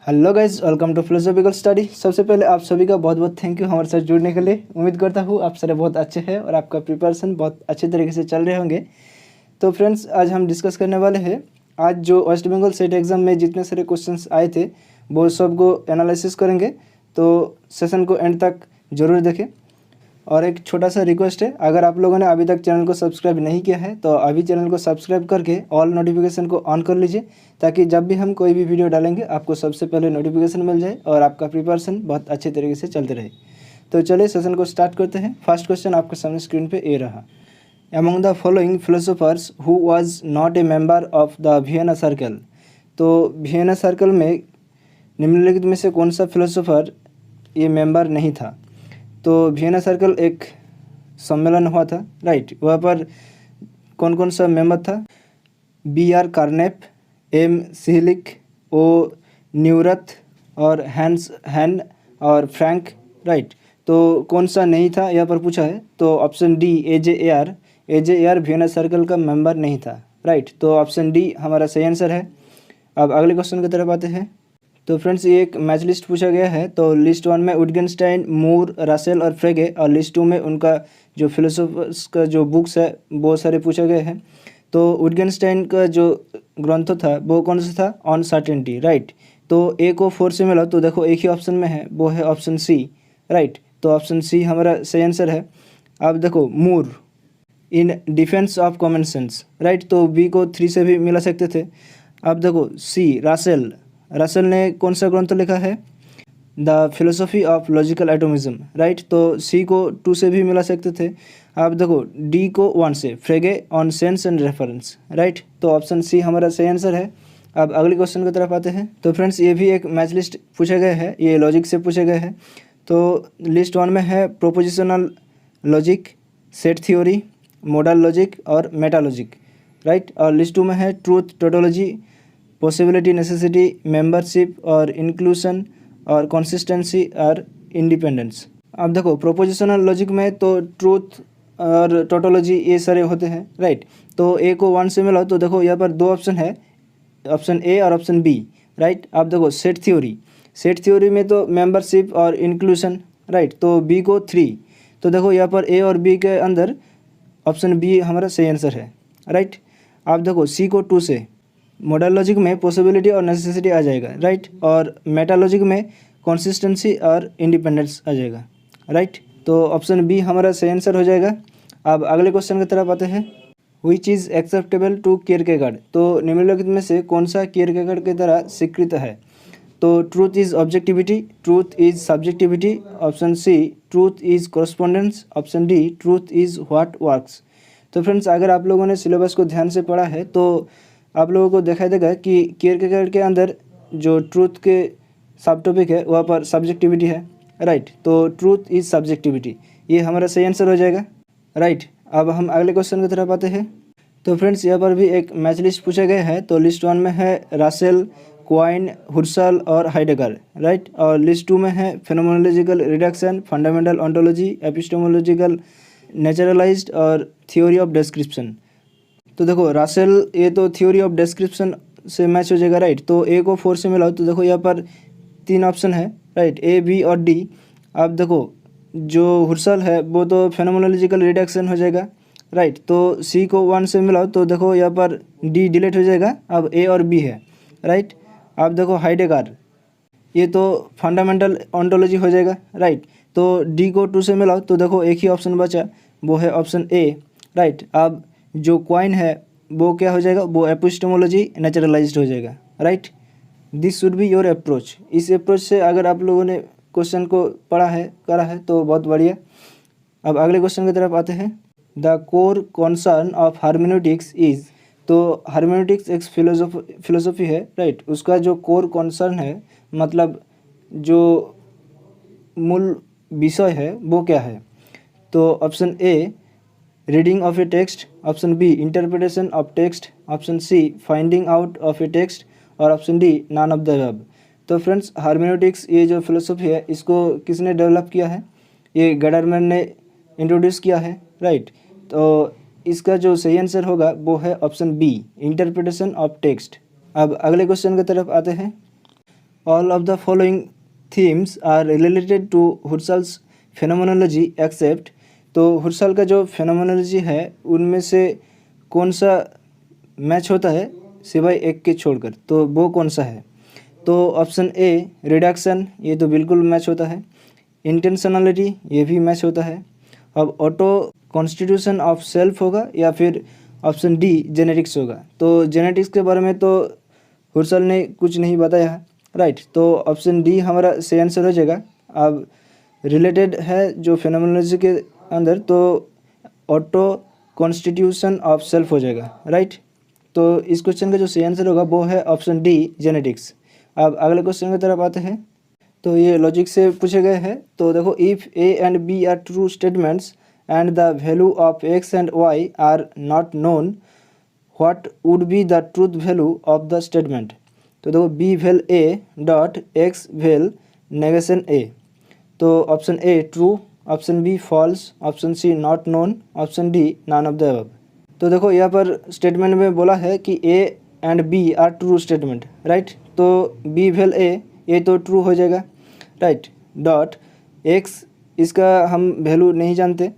Hello guys, welcome to philosophical study. सबसे पहले आप सभी का बहुत बहुत थैंक यू हमारे साथ जुड़ने के लिए। उम्मीद करता हूँ आप सारे बहुत अच्छे हैं और आपका प्रिपरेशन बहुत अच्छे तरीके से चल रहे होंगे। तो फ्रेंड्स, आज हम डिस्कस करने वाले हैं आज जो वेस्ट बंगाल सेट एग्ज़ाम में जितने सारे क्वेश्चंस आए थे वो सब को एनालिसिस करेंगे। तो सेशन को एंड तक ज़रूर देखें। और एक छोटा सा रिक्वेस्ट है, अगर आप लोगों ने अभी तक चैनल को सब्सक्राइब नहीं किया है तो अभी चैनल को सब्सक्राइब करके ऑल नोटिफिकेशन को ऑन कर लीजिए, ताकि जब भी हम कोई भी वीडियो डालेंगे आपको सबसे पहले नोटिफिकेशन मिल जाए और आपका प्रिपरेशन बहुत अच्छे तरीके से चलते रहे। तो चलिए सेशन को स्टार्ट करते हैं। फर्स्ट क्वेश्चन आपके सामने स्क्रीन पर ये रहा। Among the following philosophers who was not a member of the Vienna Circle। तो वियना सर्कल में निम्नलिखित में से कौन सा फिलोसोफर ये मेंबर नहीं था। तो वियना सर्कल एक सम्मेलन हुआ था, राइट। वहाँ पर कौन कौन सा मेंबर था? B.R. कार्नेप, M. सिहलिक, O. न्यूरथ और हैन और फ्रैंक, राइट। तो कौन सा नहीं था यहाँ पर पूछा है। तो option D AJAR Vienna circle का मेंबर नहीं था, राइट। तो ऑप्शन डी हमारा सही आंसर है। अब अगले क्वेश्चन की तरफ आते हैं। तो फ्रेंड्स, ये एक मैच लिस्ट पूछा गया है। तो लिस्ट 1 में विटगेनस्टाइन, मूर, रसेल और फ्रेगे, और लिस्ट 2 में उनका जो फिलोसोफर्स का जो बुक्स है बहुत सारे पूछे गए हैं। तो विटगेनस्टाइन का जो ग्रंथ था वो कौन सा था? Uncertainty, right. तो ए को 4 से मिला तो देखो एक ही ऑप्शन में है, वो है ऑप्शन सी, राइट। तो ऑप्शन सी हमारा सही आंसर है। अब देखो Moore, in defence of common sense, right. तो बी को 3 से भी मिला सकते थे। अब देखो सी रसेल ने कौन सा ग्रंथ लिखा है? The philosophy of logical atomism, right. तो सी को 2 से भी मिला सकते थे। अब देखो डी को 1 से, Frege on sense and reference, right. तो ऑप्शन सी हमारा सही आंसर है। अब अगले क्वेश्चन की तरफ आते हैं। तो फ्रेंड्स, ये भी एक मैच लिस्ट पूछे गए हैं, ये लॉजिक से पूछे गए हैं। तो लिस्ट 1 में है prepositional logic, set theory, model logic और मेटा लॉजिक, राइट। और लिस्ट 2 में है truth tautology, possibility necessity, membership और इंक्लूशन और कंसिस्टेंसी और इंडिपेंडेंस। अब देखो प्रोपोजिशनल लॉजिक में तो ट्रूथ और टोटोलॉजी ये सारे होते हैं, राइट। तो ए को 1 से मिला तो देखो यहाँ पर 2 ऑप्शन है, ऑप्शन ए और ऑप्शन बी, राइट। अब देखो सेट थ्योरी में तो मेंबरशिप और इंक्लूशन, राइट। तो बी को 3, तो देखो यहाँ पर ए और बी के अंदर ऑप्शन बी हमारा सही आंसर है, राइट। आप देखो सी को 2 से, मॉडल लॉजिक में पॉसिबिलिटी और नेसेसिटी आ जाएगा, राइट। और मेटा लॉजिक में कंसिस्टेंसी और इंडिपेंडेंस आ जाएगा, राइट। तो ऑप्शन बी हमारा सही आंसर हो जाएगा। अब अगले क्वेश्चन की तरफ आते हैं। Which is acceptable to Kierkegaard. तो निम्नलिखित में से कौन सा कियरकेगार्ड की तरह स्वीकृत है? तो truth is objectivity, truth is subjectivity, option c truth is correspondence, option d truth is what works. तो फ्रेंड्स, अगर आप लोगों ने सिलेबस को ध्यान से पढ़ा है तो आप लोगों को दिखाई देगा कि कियरकेगार्ड के अंदर जो ट्रूथ के सब टॉपिक है वहाँ पर सब्जेक्टिविटी है, राइट। तो ट्रूथ इज़ सब्जेक्टिविटी, ये हमारा सही आंसर हो जाएगा, राइट। अब हम अगले क्वेश्चन की तरफ आते हैं। तो फ्रेंड्स, यहाँ पर भी एक मैच लिस्ट पूछा गया है। तो लिस्ट 1 में है रसेल, क्वाइन, हुर्सल और हाइडेगर, राइट। और लिस्ट 2 में है phenomenological reduction, fundamental ontology, epistemological naturalised और थ्योरी ऑफ डिस्क्रिप्शन। तो देखो रसेल ये तो थ्योरी ऑफ डिस्क्रिप्शन से मैच हो जाएगा, राइट। तो ए को 4 से मिलाओ तो देखो यहाँ पर 3 ऑप्शन है, राइट, ए, बी और डी। अब देखो जो हुर्सल है वो तो फेनोमेनोलॉजिकल रिडक्शन हो जाएगा, राइट। तो सी को 1 से मिलाओ तो देखो यहाँ पर डी डिलीट हो जाएगा, अब ए और बी है, राइट। अब देखो हाइडेगर, ये तो फंडामेंटल ओंटोलॉजी हो जाएगा, राइट। तो डी को 2 से मिलाओ तो देखो एक ही ऑप्शन बचा, वो है ऑप्शन ए, राइट। अब जो क्वाइन है वो क्या हो जाएगा? वो एपिस्टेमोलॉजी नेचुरलाइज्ड हो जाएगा, right. This should be your approach. इस अप्रोच से अगर आप लोगों ने क्वेश्चन को पढ़ा है करा है तो बहुत बढ़िया। अब अगले क्वेश्चन की तरफ आते हैं। The core concern of hermeneutics is. तो हार्मेन्यूटिक्स एक फिलोसफी है, राइट। उसका जो कोर कॉन्सर्न है, मतलब जो मूल विषय है वो क्या है? तो option A reading of a text, option B interpretation of text, option C finding out of a text और option D none of the above. तो फ्रेंड्स, हार्मेन्यूटिक्स ये जो फिलोसफी है इसको किसने डेवलप किया है? ये गडरमैन ने इंट्रोड्यूस किया है, राइट। तो इसका जो सही आंसर होगा वो है option B interpretation of text. अब अगले क्वेश्चन की तरफ आते हैं। All of the following themes are related to Husserl's phenomenology except. तो हुर्सल का जो फेनोमेनोलॉजी है उनमें से कौन सा मैच होता है सिवाय एक के छोड़कर, तो वो कौन सा है? तो ऑप्शन ए रिडक्शन, ये तो बिल्कुल मैच होता है। इंटेंशनलिटी, ये भी मैच होता है। अब ऑटो कॉन्स्टिट्यूशन ऑफ सेल्फ होगा या फिर ऑप्शन डी जेनेटिक्स होगा। तो जेनेटिक्स के बारे में तो हुर्सल ने कुछ नहीं बताया है, राइट। तो ऑप्शन डी हमारा सही आंसर हो जाएगा। अब रिलेटेड है जो फिनोमेनोलॉजी के अंदर, तो ऑटो कॉन्स्टिट्यूशन ऑफ सेल्फ हो जाएगा, राइट। तो इस क्वेश्चन का जो सही आंसर होगा वो है ऑप्शन डी जेनेटिक्स। अब अगले क्वेश्चन की तरफ आते हैं। तो ये लॉजिक से पूछे गए हैं। तो देखो, if A and B are true statements and the value of X and Y are not known, what would be the truth value of the statement. तो देखो, B vel A dot X vel negation A. तो option A true, option B false, option C not known, option D none of the above. तो देखो, यहाँ पर statement में बोला है कि A and B are true statement, right. तो बी वेल ए तो ट्रू हो जाएगा, राइट। डॉट एक्स, इसका हम वैल्यू नहीं जानते।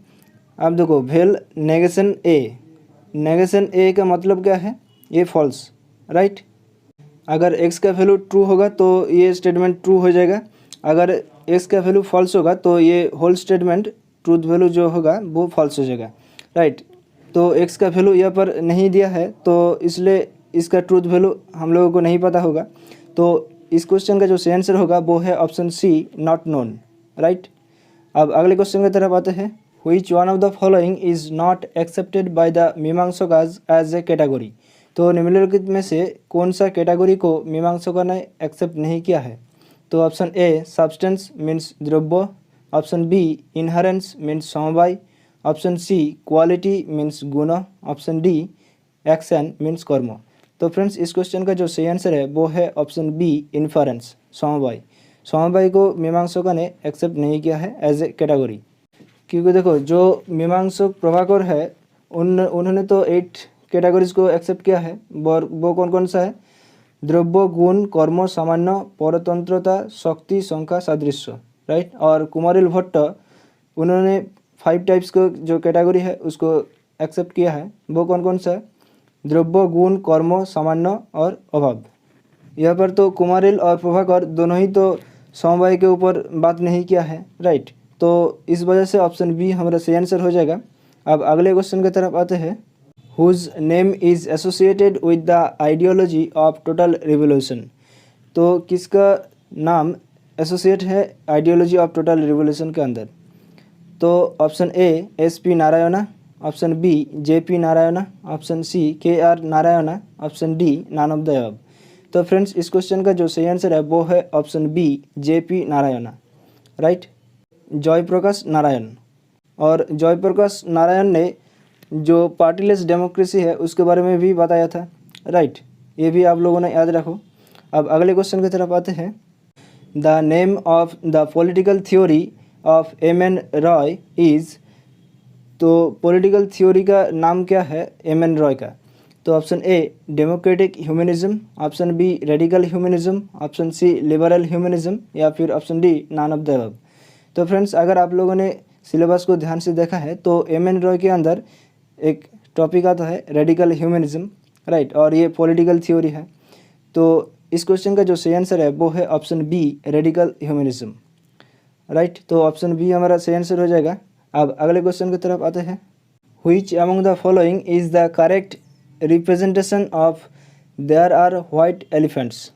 अब देखो, वेल नेगेशन ए का मतलब क्या है? ये फॉल्स, राइट। अगर एक्स का वैल्यू ट्रू होगा तो ये स्टेटमेंट ट्रू हो जाएगा। अगर एक्स का वैल्यू फॉल्स होगा तो ये होल स्टेटमेंट ट्रूथ वैल्यू जो होगा वो फॉल्स हो जाएगा, राइट। तो एक्स का वैल्यू यहाँ पर नहीं दिया है, तो इसलिए इसका ट्रूथ वैल्यू हम लोगों को नहीं पता होगा। तो इस क्वेश्चन का जो सही आंसर होगा वो है option C not known, right. अब अगले क्वेश्चन की तरफ आते हैं। Which one of the following is not accepted by the Mimamsakas as a category. तो निम्नलिखित में से कौन सा कैटेगरी को मीमांसकों ने एक्सेप्ट नहीं किया है? तो ऑप्शन ए सब्सटेंस मीन्स द्रव्य, ऑप्शन बी इनहेरेंस मीन्स समवाय, ऑप्शन सी क्वालिटी मीन्स गुण, ऑप्शन डी एक्शन मीन्स कर्म। तो फ्रेंड्स, इस क्वेश्चन का जो सही आंसर है वो है ऑप्शन बी इन्फरेंस, समवाय को मीमांसकों ने एक्सेप्ट नहीं किया है एज ए कैटेगरी। क्योंकि देखो, जो मीमांसक प्रभाकर है उन्होंने तो 8 कैटेगरीज को एक्सेप्ट किया है। वो कौन कौन सा है? द्रव्य, गुण, कर्म, सामान्य, परतंत्रता, शक्ति, संख्या, सादृश्य, राइट। और कुमारिल भट्ट उन्होंने 5 टाइप्स को जो कैटेगरी है उसको एक्सेप्ट किया है। वो कौन कौन सा है? द्रव्य, गुण, कर्म, सामान्य और अभाव। यहाँ पर तो कुमारिल और प्रभाकर दोनों ही तो समवाय के ऊपर बात नहीं किया है, राइट। तो इस वजह से ऑप्शन बी हमारा सही आंसर हो जाएगा। अब अगले क्वेश्चन की तरफ आते हैं। Whose name is associated with the ideology of total revolution. तो किसका नाम एसोसिएट है आइडियोलॉजी ऑफ टोटल रिवोल्यूशन के अंदर? तो option a SP. Narayana, option b JP. Narayana, option c KR. Narayana, option D none of the above. तो फ्रेंड्स, इस question का जो सही आंसर है वो है option b JP. Narayana, right. Jayaprakash Narayan. और जयप्रकाश नारायण ने जो पार्टीलेस डेमोक्रेसी है उसके बारे में भी बताया था, राइट। ये भी आप लोगों ने याद रखो। अब अगले क्वेश्चन की तरफ आते हैं। The name of the political theory of MN. Roy is. तो पॉलिटिकल थ्योरी का नाम क्या है एम.एन. रॉय का? तो option a democratic humanism, option b radical humanism, option c liberal humanism या फिर option D none of the above. तो फ्रेंड्स, अगर आप लोगों ने सिलेबस को ध्यान से देखा है तो एम.एन. रॉय के अंदर एक टॉपिक आता है रेडिकल ह्यूमनिज्म, राइट। और ये पॉलिटिकल थ्योरी है। तो इस क्वेश्चन का जो सही आंसर है वो है option b radical humanism, right. तो ऑप्शन बी हमारा सही आंसर हो जाएगा। अब अगले क्वेश्चन की तरफ आते हैं। Which among the following is the correct representation of there are white elephants.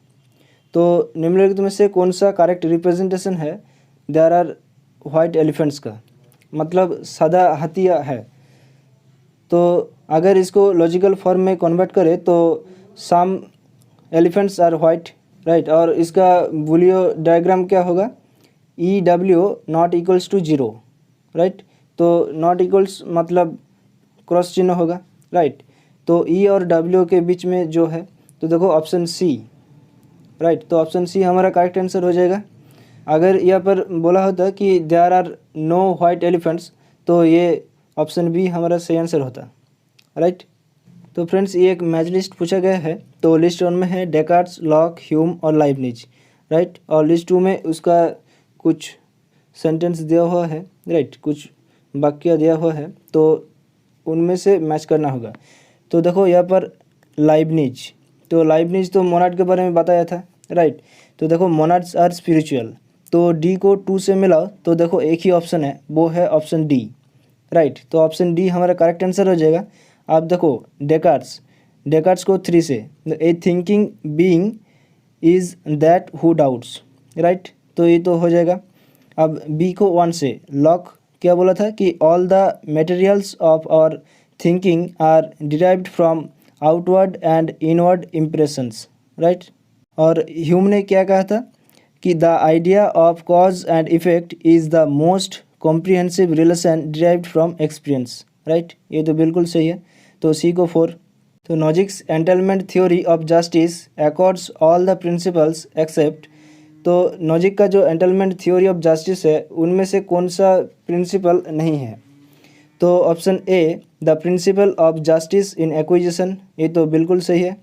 तो निम्नलिखित में से कौन सा करेक्ट रिप्रेजेंटेशन है देयर आर व्हाइट एलिफेंट्स का? मतलब सादा हाथिया है। तो अगर इसको लॉजिकल फॉर्म में कन्वर्ट करें तो some elephants are white, right. और इसका बूलियो डायग्राम क्या होगा? ई डब्ल्यू नॉट इक्वल्स टू 0, राइट। तो नॉट इक्वल्स मतलब क्रॉस चिन्ह होगा, राइट। तो ई और डब्ल्यू के बीच में जो है, तो देखो ऑप्शन सी, राइट। तो ऑप्शन सी हमारा करेक्ट आंसर हो जाएगा। अगर यहाँ पर बोला होता कि there are no white elephants तो ये ऑप्शन बी हमारा सही आंसर होता, राइट। तो फ्रेंड्स, ये एक मैच लिस्ट पूछा गया है। तो लिस्ट 1 में है डेकार्ड्स, लॉक, ह्यूम और लाइबनिज। राइट। और लिस्ट 2 में उसका कुछ सेंटेंस दिया हुआ है, राइट, कुछ वाक्य दिया हुआ है, तो उनमें से मैच करना होगा। तो देखो यहाँ पर लाइबनिज, तो लाइबनिज तो मोनाड के बारे में बताया था, राइट। तो देखो मोनाड्स आर स्पिरिचुअल, तो डी को 2 से मिलाओ तो देखो एक ही ऑप्शन है, वो है ऑप्शन डी, राइट। तो ऑप्शन डी हमारा करेक्ट आंसर हो जाएगा। आप देखो डेकार्ड्स को 3 से, a thinking being is that who doubts, right, तो ये तो हो जाएगा। अब बी को 1 से, लॉक क्या बोला था कि all the materials of our thinking are derived from outward and inward impressions, right. और ह्यूम ने क्या कहा था कि the idea of cause and effect is the most comprehensive relation derived from experience, right, ये तो बिल्कुल सही है। तो सी को 4। तो Nozick's entitlement theory of justice accords all the principles except, तो नॉजिक का जो एंटेलमेंट थ्योरी ऑफ जस्टिस है उनमें से कौन सा प्रिंसिपल नहीं है, तो option A the principle of justice in acquisition, ये तो बिल्कुल सही है,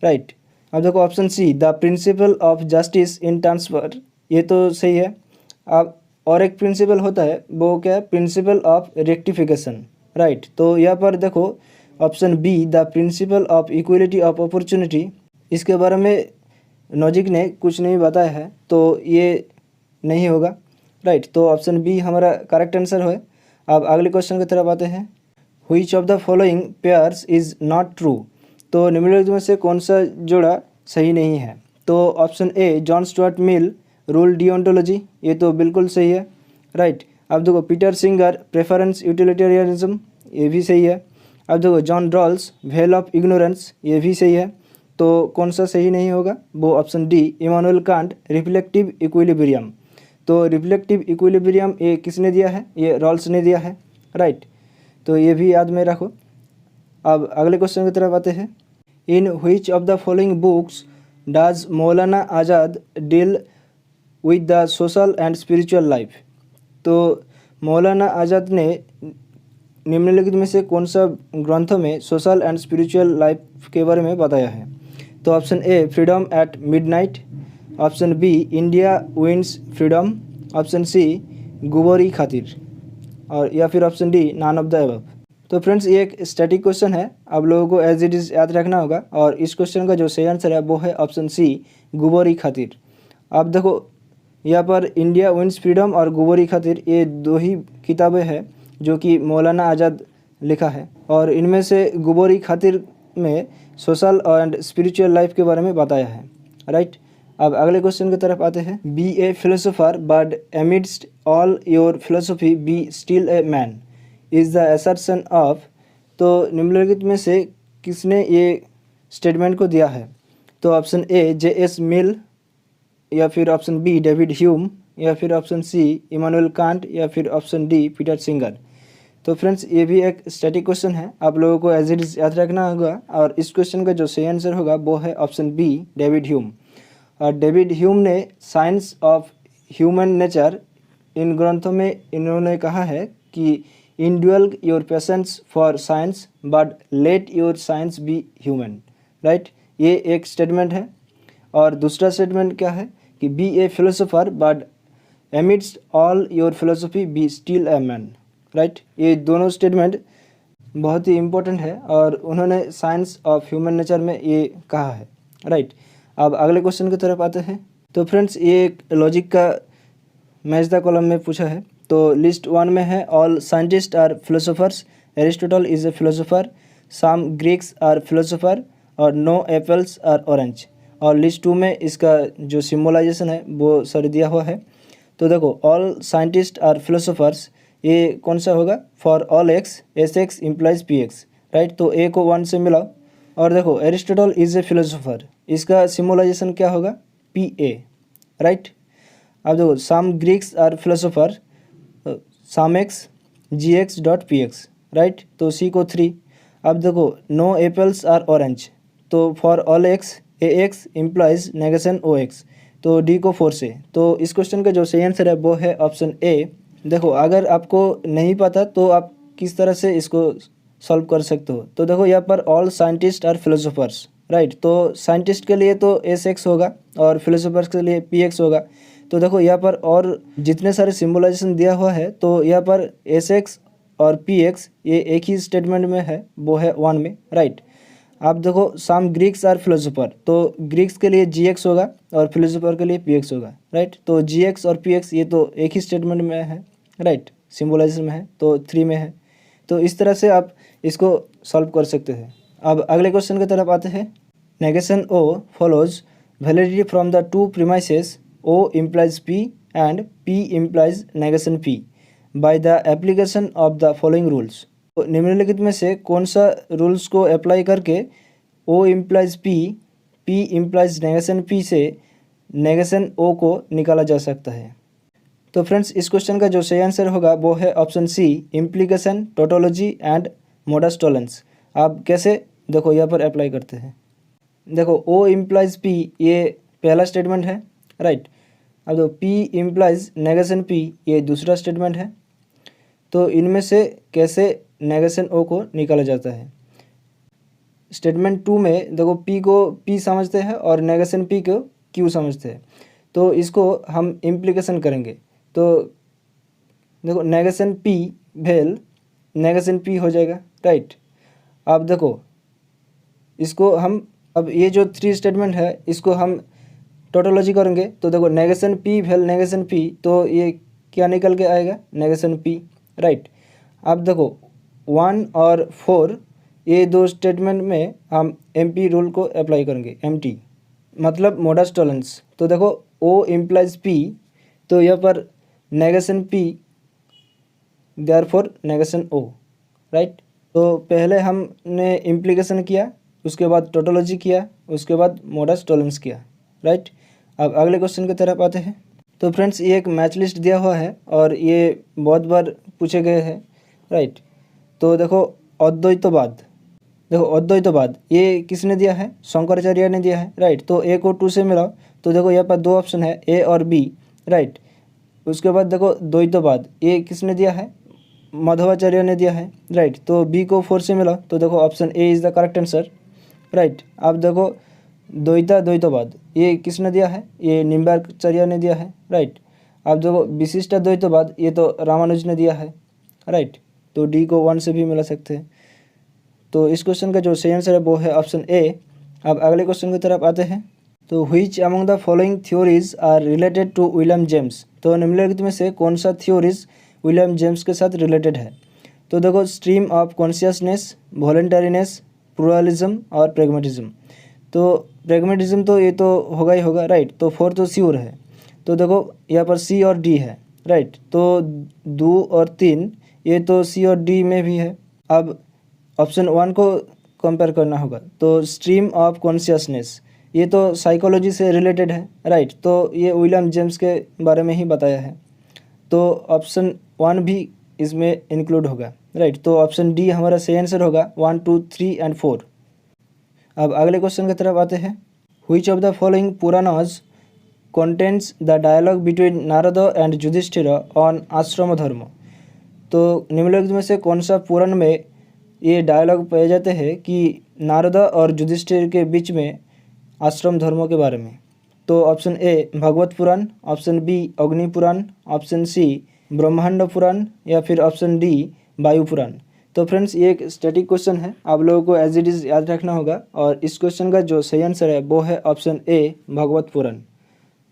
राइट। अब देखो option see the principle of justice in transfer, ये तो सही है। अब और एक प्रिंसिपल होता है, वो क्या है, प्रिंसिपल ऑफ रेक्टिफिकेशन, राइट। तो यहाँ पर देखो option be the principle of equality of opportunity, इसके बारे में नॉजिक ने कुछ नहीं बताया है, तो ये नहीं होगा, राइट। तो ऑप्शन बी हमारा करेक्ट आंसर है। अब अगले क्वेश्चन की तरफ आते हैं। Which of the following pairs is not true, तो निम्नलिखित में से कौन सा जोड़ा सही नहीं है, तो option A John Stuart Mill rule deontology, ये तो बिल्कुल सही है, राइट। अब देखो पीटर सिंगर प्रेफरेंस यूटिलिटेरियनिज्म, ये भी सही है। अब देखो John Rawls veil of ignorance, ये भी सही है। तो कौन सा सही नहीं होगा, वो option d Immanuel Kant reflective equilibrium, तो रिफ्लेक्टिव इक्विलिब्रियम ये किसने दिया है, ये रॉल्स ने दिया है, राइट। तो ये भी याद में रखो। अब अगले क्वेश्चन की तरफ आते हैं। In which of the following books does Maulana Azad deal with the social and spiritual life, तो मौलाना आज़ाद ने निम्नलिखित में से कौन सा ग्रंथों में सोशल एंड स्पिरिचुअल लाइफ के बारे में बताया है, तो option A freedom at midnight, option B India wins freedom, option C Ghubar e Khatir, और या फिर option D none of the above. तो फ्रेंड्स ये एक स्टैटिक क्वेश्चन है, आप लोगों को एज इट इज़ याद रखना होगा, और इस क्वेश्चन का जो सही आंसर है वो है ऑप्शन सी गुबोरी खातिर। आप देखो यहाँ पर इंडिया विंस फ्रीडम और गुबोरी खातिर ये 2 ही किताबें हैं जो कि मौलाना आज़ाद लिखा है, और इनमें से गुबोरी खातिर में सोशल एंड स्पिरिचुअल लाइफ के बारे में बताया है, राइट। अब अगले क्वेश्चन की तरफ आते हैं। Be a philosopher but amidst all your philosophy be still a man is the assertion of, तो निम्नलिखित में से किसने ये स्टेटमेंट को दिया है, तो ऑप्शन ए J.S. मिल, या फिर ऑप्शन बी डेविड ह्यूम, या फिर ऑप्शन सी इमानुएल कांट, या फिर ऑप्शन डी पीटर सिंगर। तो फ्रेंड्स ये भी एक स्टैटिक क्वेश्चन है, आप लोगों को एज इट इज़ याद रखना होगा, और इस क्वेश्चन का जो सही आंसर होगा वो है ऑप्शन बी डेविड ह्यूम। और डेविड ह्यूम ने साइंस ऑफ ह्यूमन नेचर, इन ग्रंथों में इन्होंने कहा है कि indulge your passions for science but let your science be human, right, ये एक स्टेटमेंट है। और दूसरा स्टेटमेंट क्या है कि be a philosopher but amidst all your philosophy be still a man, right. ये दोनों स्टेटमेंट बहुत ही इम्पोर्टेंट है, और उन्होंने साइंस ऑफ ह्यूमन नेचर में ये कहा है, राइट। अब अगले क्वेश्चन की तरफ आते हैं। तो फ्रेंड्स ये एक लॉजिक का मैच द कॉलम में पूछा है। तो लिस्ट 1 में है all scientists are philosophers, Aristotle is a philosopher, some Greeks are philosopher, और नो एप्पल्स आर ऑरेंज। और लिस्ट 2 में इसका जो सिम्बोलाइजेशन है वो सर दिया हुआ है। तो देखो ऑल साइंटिस्ट आर फिलोसोफर्स, ये कौन सा होगा, for all x S x implies P X, right. तो ए को 1 से मिलाओ, और देखो एरिस्टोटल इज़ ए फिलोसोफर, इसका सिम्बोलाइजेशन क्या होगा, पी ए, राइट। अब देखो some Greeks are philosopher, some X G X dot P X, right, तो सी को 3। अब देखो नो एप्पल्स आर ऑरेंज, तो for all X A X implies negation O X, तो डी को 4 से। तो इस क्वेश्चन का जो सही आंसर है वो है ऑप्शन ए। देखो अगर आपको नहीं पता तो आप किस तरह से इसको सॉल्व कर सकते हो, तो देखो यहाँ पर all scientists are philosophers, right. तो साइंटिस्ट के लिए तो SX होगा और फिलोसोफर्स के लिए PX होगा। तो देखो यहाँ पर और जितने सारे सिम्बोलाइजेशन दिया हुआ है तो यहाँ पर SX और PX ये एक ही स्टेटमेंट में है, वो है 1 में, राइट। आप देखो सम ग्रीक्स आर फिलोसोफर, तो ग्रीक्स के लिए GX होगा और फिलोसोफर के लिए PX होगा, राइट। तो GX और PX ये तो एक ही स्टेटमेंट में है, राइट, सिम्बोलाइजेशन में है, तो 3 में है। तो इस तरह से आप इसको सॉल्व कर सकते हैं। अब अगले क्वेश्चन की तरफ आते हैं। Negation O follows validity from the two premises O implies P and P implies negation P by the application of the following rules। तो निम्नलिखित में से कौन सा रूल्स को अप्लाई करके O implies P, P implies negation P से negation O को निकाला जा सकता है। तो फ्रेंड्स इस क्वेश्चन का जो सही आंसर होगा वो है option C, implication, tautology and modus tollens. आप कैसे देखो यहाँ पर अप्लाई करते हैं। देखो O implies P ये पहला स्टेटमेंट है, राइट। अब तो P implies नेगेशन P ये दूसरा स्टेटमेंट है। तो इनमें से कैसे नेगेशन O को निकाला जाता है। स्टेटमेंट 2 में देखो P को P समझते हैं और नेगेशन P को Q समझते हैं। तो इसको हम इम्प्लीकेशन करेंगे। तो देखो नेगेशन P भेल नेगेशन P हो जाएगा, राइट। अब देखो इसको हम अब ये जो 3 स्टेटमेंट है इसको हम टोटोलॉजी करेंगे। तो देखो नेगेशन P भेल नेगेशन P, तो ये क्या निकल के आएगा, नेगेशन P, राइट। अब देखो 1 और 4 ये दो स्टेटमेंट में हम MP रूल को अप्लाई करेंगे, MT मतलब मोडस टोलेंस। तो देखो O implies P, तो यहाँ पर negation P therefore negation O, right. तो पहले हमने इम्प्लीकेशन किया, उसके बाद टोटोलॉजी किया, उसके बाद मोडस टोलेंस किया, राइट। अब अगले क्वेश्चन की तरफ आते हैं। तो फ्रेंड्स ये एक मैच लिस्ट दिया हुआ है और ये बहुत बार पूछे गए हैं, राइट। तो देखो अद्वैतवाद, देखो अद्वैतवाद ये किसने दिया है, शंकराचार्य ने दिया है, राइट। तो A को 2 से मिलाओ, तो देखो यहाँ पर 2 ऑप्शन है A और B, राइट। उसके बाद देखो द्वैतवाद ये किसने दिया है, माधवाचार्य ने दिया है, राइट। तो B को 4 से मिलाओ, तो देखो option A is the correct answer, right. अब देखो द्वैतवाद ये किसने दिया है, ये निम्बार्काचार्य ने दिया है, राइट। अब देखो विशिष्ट द्वैतवाद ये तो रामानुज ने दिया है, राइट। तो D को 1 से भी मिला सकते हैं। तो इस क्वेश्चन का जो सही आंसर है वो है ऑप्शन A। अब अगले क्वेश्चन की तरफ आते हैं। तो which among the following theories are related to William James. तो निम्नलिखित में से कौन सा थ्योरीज विलियम जेम्स के साथ रिलेटेड है। तो देखो स्ट्रीम ऑफ कॉन्शियसनेस, वॉलंटरीनेस, प्लुरलिज्म और प्रेगमेटिज्म। तो प्रेगमेटिज्म तो ये तो होगा ही होगा, राइट। तो 4 तो श्योर है। तो देखो यहाँ पर C और D है, राइट। तो 2 और 3 ये तो C और D में भी है। अब ऑप्शन 1 को कंपेयर करना होगा। तो स्ट्रीम ऑफ कॉन्शियसनेस ये तो साइकोलॉजी से रिलेटेड है, राइट। तो ये विलियम जेम्स के बारे में ही बताया है। तो ऑप्शन 1 भी इसमें इंक्लूड होगा, राइट। तो ऑप्शन D हमारा सही आंसर होगा 1, 2, 3 एंड 4। अब अगले क्वेश्चन की तरफ आते हैं। Which of the following Puranas contains the dialogue between Narada and Yudhishthira on ashram dharma. तो निम्नलिखित में से कौन सा पुराण में ये डायलॉग पाए जाते हैं कि नारद और युधिष्ठिर के बीच में आश्रम धर्मों के बारे में। तो option A Bhagavata Purana, option B Agni Purana, option C ब्रह्मांड पुराण या फिर ऑप्शन D वायु पुराण। तो फ्रेंड्स ये एक स्टैटिक क्वेश्चन है, आप लोगों को एज इट इज़ याद रखना होगा। और इस क्वेश्चन का जो सही आंसर है वो है option A Bhagavata Purana,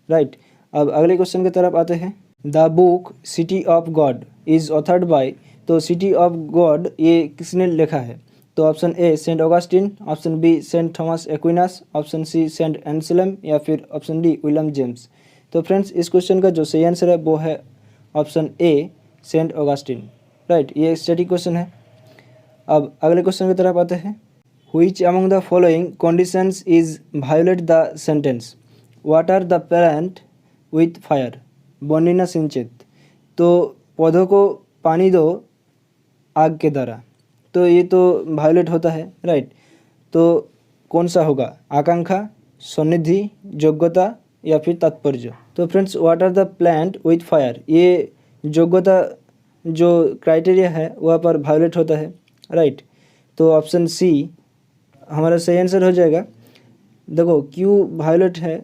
right. अब अगले क्वेश्चन की तरफ आते हैं। The book City of God is authored by. तो सिटी ऑफ गॉड ये किसने लिखा है। तो option A Saint Augustine, option B Saint Thomas Aquinas, option C Saint Anselm या फिर ऑप्शन D विलियम जेम्स। तो फ्रेंड्स इस क्वेश्चन का जो सही आंसर है वो है option A Saint Augustine, right. ये स्टैटिक क्वेश्चन है। अब अगले क्वेश्चन की तरफ आते हैं। Which among the following conditions is violate the sentence water the plant with fire बर्निना सिंचेत। तो पौधों को पानी दो आग के द्वारा, तो ये तो वायोलेट होता है, राइट। तो कौन सा होगा, आकांक्षा, सन्निधि, योग्यता या फिर तात्पर्य। तो friends water the plant with fire ये योग्यता जो क्राइटेरिया है वहाँ पर वायोलेट होता है, राइट। तो ऑप्शन C हमारा सही आंसर हो जाएगा। देखो क्यू वायलेट है,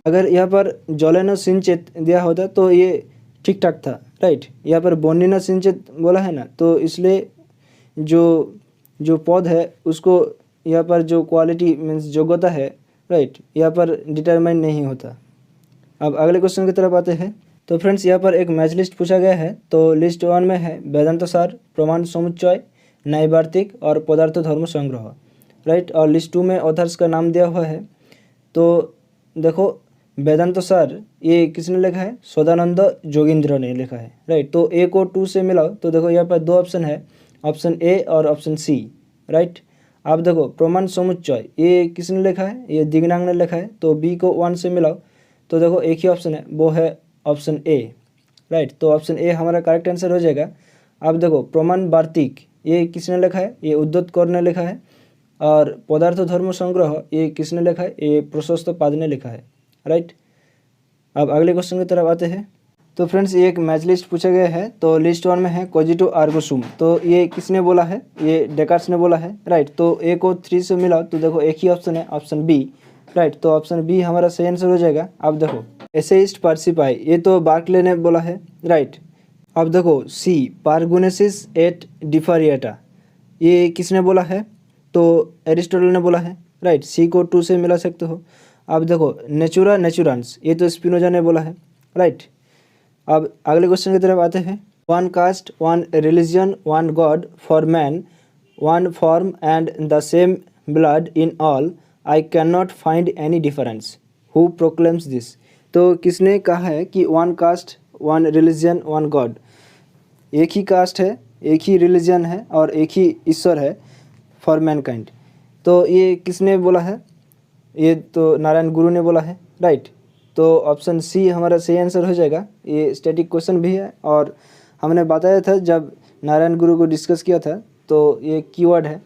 अगर यहाँ पर जलेनो सिंचेत दिया होता तो ये ठीक ठाक था, राइट। यहाँ पर बोनिना सिंचेत बोला है ना, तो इसलिए जो पद है उसको यहाँ पर जो क्वालिटी मीन्स योग्यता है, राइट, यहाँ पर डिटरमाइन नहीं होता। अब अगले क्वेश्चन की तरफ आते हैं। तो फ्रेंड्स यहाँ पर एक मैच लिस्ट पूछा गया है। तो लिस्ट 1 में है वेदांत सार, प्रमाण समुच्चय, न्यायवार्तिक और पदार्थ धर्म संग्रह, राइट। और लिस्ट 2 में ऑथर्स का नाम दिया हुआ है। तो देखो वेदांत सार ये किसने लिखा है? सदानंद जोगिंद्र ने लिखा है, राइट। तो ए को 2 से मिलाओ तो देखो यहाँ पर 2 ऑप्शन है, ऑप्शन ए और ऑप्शन सी, राइट। आप देखो प्रमाण समुच्चय ये किसने लिखा है? ये दिग्नांग ने लिखा है। तो बी को 1 से मिलाओ तो देखो एक ही ऑप्शन है, वो है ऑप्शन ए, राइट। तो ऑप्शन ए हमारा करेक्ट आंसर हो जाएगा। आप देखो प्रमाण वार्तिक ये किसने लिखा है? ये उद्धत कौर ने लिखा है। और पदार्थ धर्म संग्रह ये किसने लिखा है? ये प्रशस्त पाद ने लिखा है, राइट। अब अगले क्वेश्चन की तरफ आते हैं। तो फ्रेंड्स ये एक मैच लिस्ट पूछा गया है। तो लिस्ट 1 में है कोजिटो आर्गो सुम, तो ये किसने बोला है? ये डेकार्ट्स ने बोला है, राइट। तो ए को 3 से मिलाओ तो देखो एक ही ऑप्शन है, ऑप्शन बी, राइट। तो ऑप्शन बी हमारा सही आंसर हो जाएगा। अब देखो एसेइस्ट पार्सिपाई ये तो बार्कले ने बोला है, राइट। अब देखो सी पारगुनेसिस एट डिफारिएटा ये किसने बोला है? तो एरिस्टोटल ने बोला है, राइट। सी को 2 से मिला सकते हो। अब देखो नेचुरा नेचुरांस ये तो स्पिनोजा ने बोला है, राइट। अब अगले क्वेश्चन की तरफ आते हैं। 1 caste 1 religion 1 God for man 1 form and the same blood in all I can not find any difference who proclaims this. तो किसने कहा है कि 1 कास्ट 1 रिलीजन 1 गॉड, एक ही कास्ट है, एक ही रिलीजन है और एक ही ईश्वर है फॉर मैनकाइंड। तो ये किसने बोला है? ये तो नारायण गुरु ने बोला है, राइट। तो ऑप्शन सी हमारा सही आंसर हो जाएगा। ये स्टैटिक क्वेश्चन भी है और हमने बताया था जब नारायण गुरु को डिस्कस किया था, तो ये कीवर्ड है,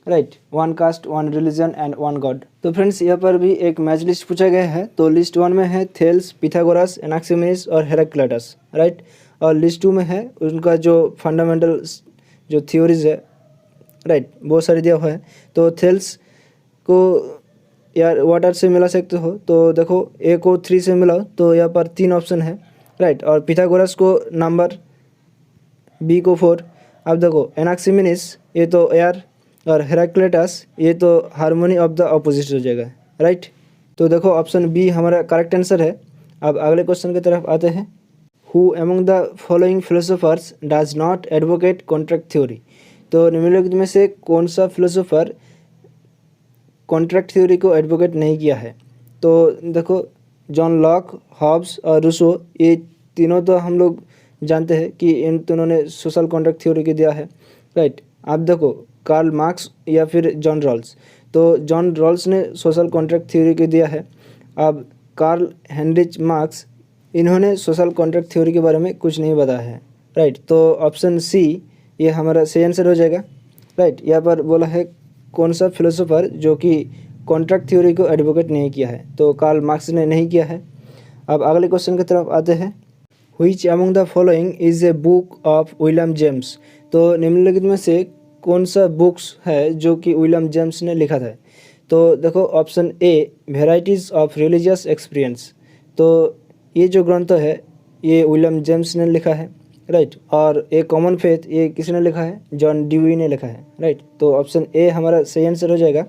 right. 1 caste 1 religion and 1 God. तो फ्रेंड्स यहाँ पर भी एक मैच लिस्ट पूछा गया है। तो लिस्ट 1 में है थेल्स, पिथागोरस, एनाक्सिमेनिस और हेराक्लिटस, राइट। और लिस्ट 2 में है उनका जो फंडामेंटल जो थ्योरीज है, राइट, बहुत सारी दिया हुआ है। तो थेल्स को यार वाटर से मिला सकते हो, तो देखो ए को 3 से मिलाओ तो यहाँ पर 3 ऑप्शन है, राइट। और पिथागोरस को नंबर, बी को 4। अब देखो एनाक्सिमेनिस ये तो एयर और हेराक्लिटस ये तो हार्मोनी ऑफ द अपोजिट हो जाएगा, राइट। तो देखो ऑप्शन बी हमारा करेक्ट आंसर है। अब अगले क्वेश्चन की तरफ आते हैं। Who among the following philosophers does not advocate contract theory. तो निम्नलिखित में से कौन सा फिलोसोफर कॉन्ट्रैक्ट थ्योरी को एडवोकेट नहीं किया है? तो देखो जॉन लॉक, हॉब्स और रूसो ये तीनों तो हम लोग जानते हैं कि इन तीनों ने सोशल कॉन्ट्रैक्ट थ्योरी को दिया है, राइट। आप देखो कार्ल मार्क्स या फिर जॉन रॉल्स, तो जॉन रॉल्स ने सोशल कॉन्ट्रैक्ट थ्योरी को दिया है। अब कार्ल हेनरिच मार्क्स इन्होंने सोशल कॉन्ट्रैक्ट थ्योरी के बारे में कुछ नहीं बताया है, राइट। तो ऑप्शन सी ये हमारा सही आंसर हो जाएगा, राइट। यहाँ पर बोला है कौन सा फिलोसोफर जो कि कॉन्ट्रैक्ट थ्योरी को एडवोकेट नहीं किया है, तो कार्ल मार्क्स ने नहीं किया है। अब अगले क्वेश्चन की तरफ आते हैं। Which among the following is a book of William James. तो निम्नलिखित में से कौन सा बुक्स है जो कि विलियम जेम्स ने लिखा था? तो देखो option A varieties of religious experience, तो ये जो ग्रंथ है ये विलियम जेम्स ने लिखा है, राइट। और ए कॉमन फेथ ये किसने लिखा है? जॉन ड्यूई ने लिखा है, राइट। तो ऑप्शन ए हमारा सही आंसर हो जाएगा।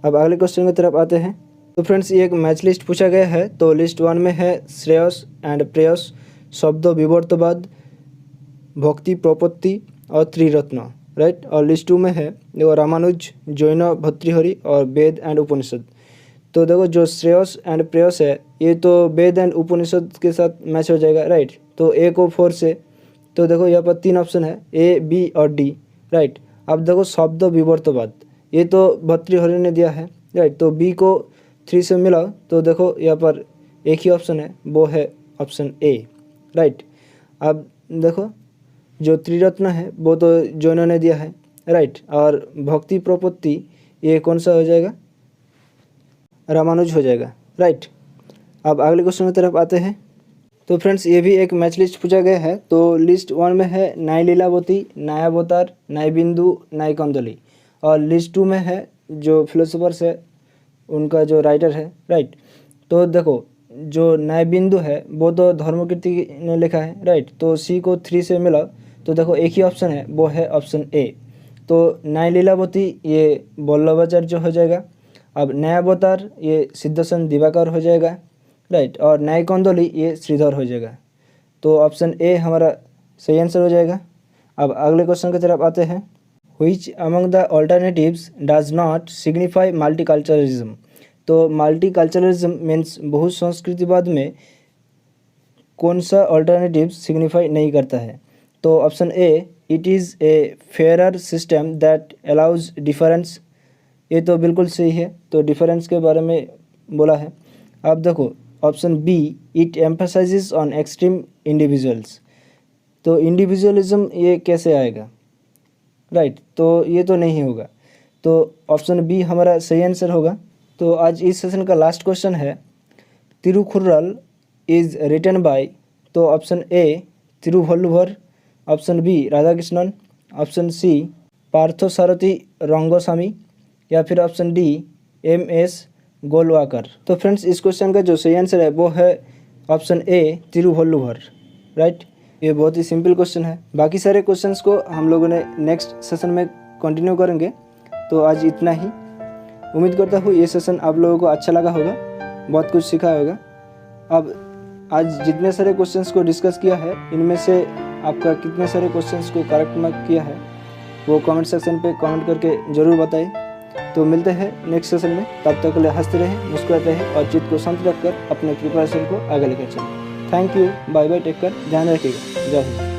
अब अगले क्वेश्चन की तरफ आते हैं। तो फ्रेंड्स ये एक मैच लिस्ट पूछा गया है। तो लिस्ट 1 में है श्रेयस एंड प्रेयस, शब्द विवर्तवाद, भक्ति प्रपत्ति और त्रिरत्न, राइट। और लिस्ट 2 में है देखो रामानुज, जैन, भर्तृहरि और वेद एंड उपनिषद। तो देखो जो श्रेयस एंड प्रेयस है ये तो वेद एंड उपनिषद के साथ मैच हो जाएगा, राइट। तो ए को 4 से, तो देखो यहाँ पर 3 ऑप्शन है, ए, बी और डी, राइट। अब देखो शब्द विवर्तवाद ये तो भर्तृहरि ने दिया है, राइट। तो बी को 3 से मिलाओ तो देखो यहाँ पर एक ही ऑप्शन है, वो है ऑप्शन ए, राइट। अब देखो जो त्रिरत्न है वो तो जैनों ने दिया है, राइट। और भक्ति प्रपत्ति ये कौन सा हो जाएगा? रामानुज हो जाएगा, राइट। अब अगले क्वेश्चन की तरफ आते हैं। तो फ्रेंड्स ये भी एक मैच लिस्ट पूछा गया है। तो लिस्ट 1 में है न्याय लीलावती, न्यायावतार, न्याय बिंदु, न्याय कंदली। और लिस्ट 2 में है जो फिलोसोफर्स है उनका जो राइटर है, राइट। तो देखो जो न्याय बिंदु है वो तो धर्मकीर्ति ने लिखा है, राइट। तो सी को 3 से मिला तो देखो एक ही ऑप्शन है, वो है ऑप्शन ए। तो न्याय लीलावती ये वल्लभाचार्य हो जाएगा। अब न्यायावतार ये सिद्धसेन दिवाकर हो जाएगा, राइट। और न्याय कंदोली ये श्रीधर हो जाएगा। तो ऑप्शन ए हमारा सही आंसर हो जाएगा। अब अगले क्वेश्चन की तरफ आते हैं। Which among the alternatives does not signify multiculturalism? तो मल्टीकल्चरलिज्म मीन्स बहुसंस्कृतिवाद में कौन सा अल्टरनेटिव सिग्निफाई नहीं करता है? तो option A, it is a fairer system that allows difference, ये तो बिल्कुल सही है। तो डिफरेंस के बारे में बोला है। अब देखो option b, it emphasises on extreme individuals, तो इंडिविजुअलिज्म ये कैसे आएगा, राइट। तो ये तो नहीं होगा। तो ऑप्शन बी हमारा सही आंसर होगा। तो आज इस सेशन का लास्ट क्वेश्चन है, तिरुकुर्रल इज रिटन बाय, तो option a Thiruvalluvar, option b Radhakrishnan, option c Parthasarathy Rangaswamy, या फिर ऑप्शन डी एम.एस. गोलवाकर। तो फ्रेंड्स इस क्वेश्चन का जो सही आंसर है वो है ऑप्शन ए तिरुवल्लुवर, राइट। ये बहुत ही सिंपल क्वेश्चन है। बाकी सारे क्वेश्चंस को हम लोगों ने नेक्स्ट सेशन में कंटिन्यू करेंगे। तो आज इतना ही। उम्मीद करता हूँ ये सेशन आप लोगों को अच्छा लगा होगा, बहुत कुछ सीखा होगा। अब आज जितने सारे क्वेश्चंस को डिस्कस किया है इनमें से आपका कितने सारे क्वेश्चंस को करेक्ट मार्क किया है वो कमेंट सेक्शन पे कमेंट करके ज़रूर बताइए। तो मिलते हैं नेक्स्ट सेशन में, तब तक के लिए हंसते रहें, मुस्कुराते रहें और चित्त को शांत रखकर अपने प्रिपरेशन को आगे लेकर चलें। Thank you, bye bye, take care, ध्यान रखिएगा, जय हिंद।